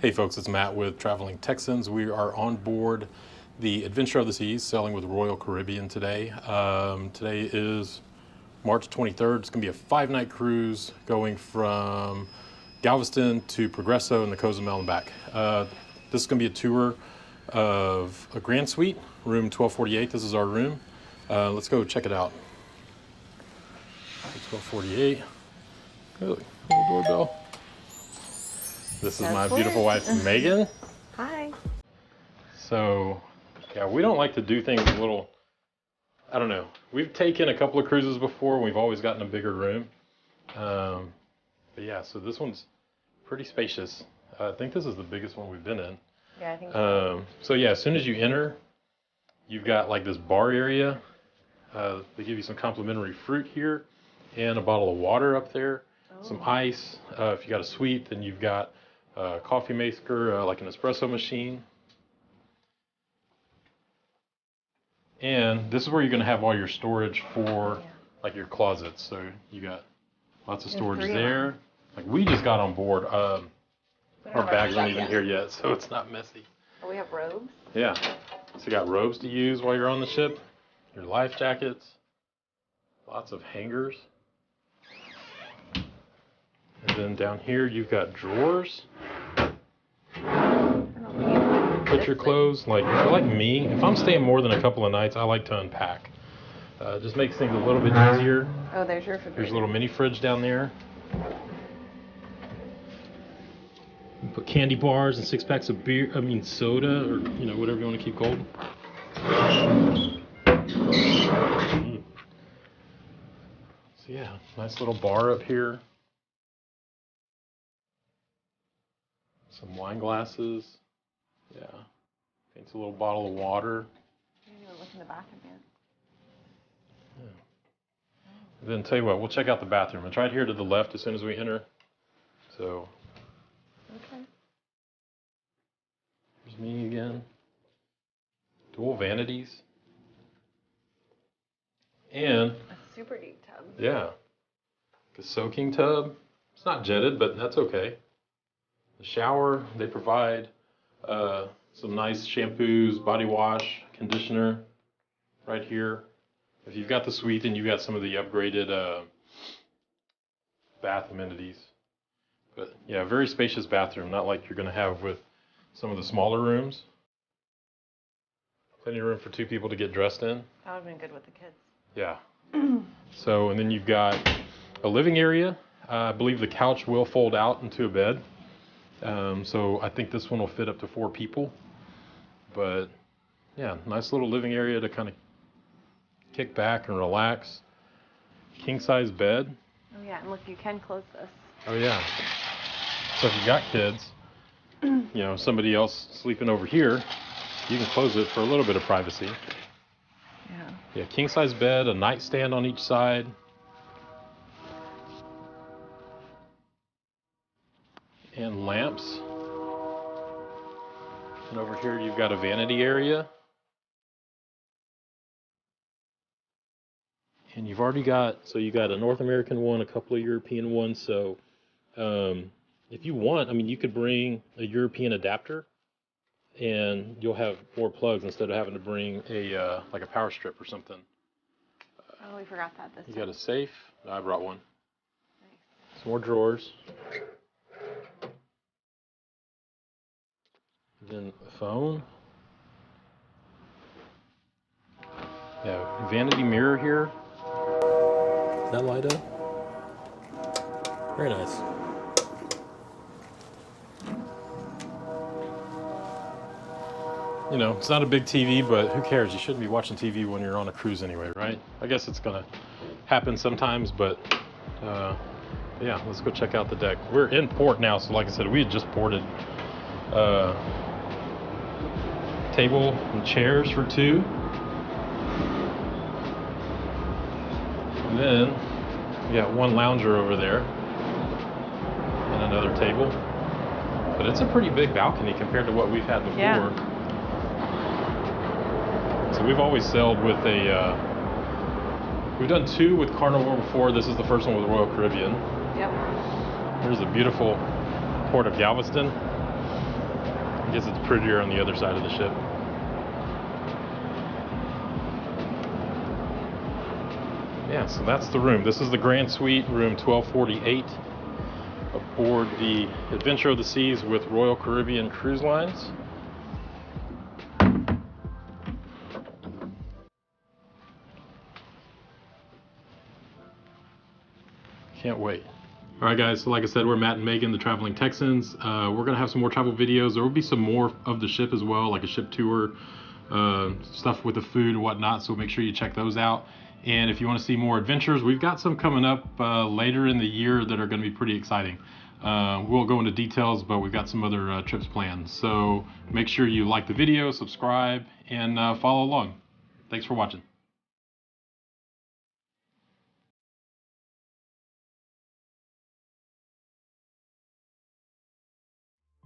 Hey folks, it's Matt with Traveling Texans. We are on board the Adventure of the Seas, sailing with Royal Caribbean today. Today is March 23rd. It's going to be a 5-night cruise going from Galveston to Progreso and the Cozumel and back. This is going to be a tour of a Grand Suite, room 1248. This is our room. Let's go check it out. 1248. Oh, little doorbell. This is my beautiful wife, Meghan. Hi. So, yeah, we don't like to do things a little, I don't know. We've taken a couple of cruises before, and we've always gotten a bigger room. But yeah, so this one's pretty spacious. I think this is the biggest one we've been in. Yeah, I think so. So yeah, as soon as you enter, you've got like this bar area. They give you some complimentary fruit here and a bottle of water up there, some ice. If you got a suite, then you've got a coffee maker, like an espresso machine. And this is where you're going to have all your storage for like your closets. So you got lots of storage there. Like we just got on board. Our bags aren't even here yet, so it's not messy. Oh, we have robes? Yeah. So you got robes to use while you're on the ship, your life jackets, lots of hangers. And then down here you've got drawers. Put your clothes, like if you're like me, if I'm staying more than a couple of nights, I like to unpack. Just makes things a little bit easier. Oh, there's your refrigerator. There's a little mini fridge down there. You put candy bars and 6-packs of beer, soda, or whatever you want to keep cold. So yeah, nice little bar up here. Some wine glasses. Yeah. Paints a little bottle of water. You need to look in the bathroom here. Yeah. Then tell you what, we'll check out the bathroom. It's right here to the left as soon as we enter. So. Okay. Here's me again. Dual vanities. And A super deep tub. yeah. A soaking tub. It's not jetted, but that's okay. The shower, they provide some nice shampoos, body wash, conditioner right here. If you've got the suite, then you've got some of the upgraded bath amenities. But yeah, very spacious bathroom, not like you're going to have with some of the smaller rooms. Plenty of room for 2 people to get dressed in. That would have been good with the kids. Yeah. So, and then you've got a living area. I believe the couch will fold out into a bed. So I think this one will fit up to 4 people. But yeah, nice little living area to kind of kick back and relax. King size bed. Oh yeah, and look, you can close this. Oh yeah. So if you got kids, somebody else sleeping over here, you can close it for a little bit of privacy. Yeah. Yeah, king size bed, a nightstand on each side. And lamps. And over here you've got a vanity area. And you've already got, so you got a North American one, a couple of European ones. So if you want, you could bring a European adapter and you'll have more plugs instead of having to bring a like a power strip or something. Oh, we forgot that this time. You got a safe? I brought one. Nice. Some more drawers. Then a phone. Yeah, vanity mirror here. Does that light up? Very nice. It's not a big TV, but who cares? You shouldn't be watching TV when you're on a cruise anyway, right? I guess it's gonna happen sometimes, but yeah, let's go check out the deck. We're in port now, so like I said, we had just boarded. Table and chairs for 2. And then we got one lounger over there and another table. But it's a pretty big balcony compared to what we've had before. Yeah. So we've always sailed with we've done 2 with Carnival before. This is the first one with Royal Caribbean. Yep. Here's the beautiful port of Galveston. I guess it's prettier on the other side of the ship. Yeah, so that's the room. This is the Grand Suite, room 1248, aboard the Adventure of the Seas with Royal Caribbean Cruise Lines. Can't wait. All right, guys, so like I said, we're Matt and Megan, the Traveling Texans. We're going to have some more travel videos. There will be some more of the ship as well, like a ship tour, stuff with the food and whatnot, so make sure you check those out. And if you want to see more adventures, we've got some coming up later in the year that are going to be pretty exciting. We'll go into details, but we've got some other trips planned. So make sure you like the video, subscribe, and follow along. Thanks for watching.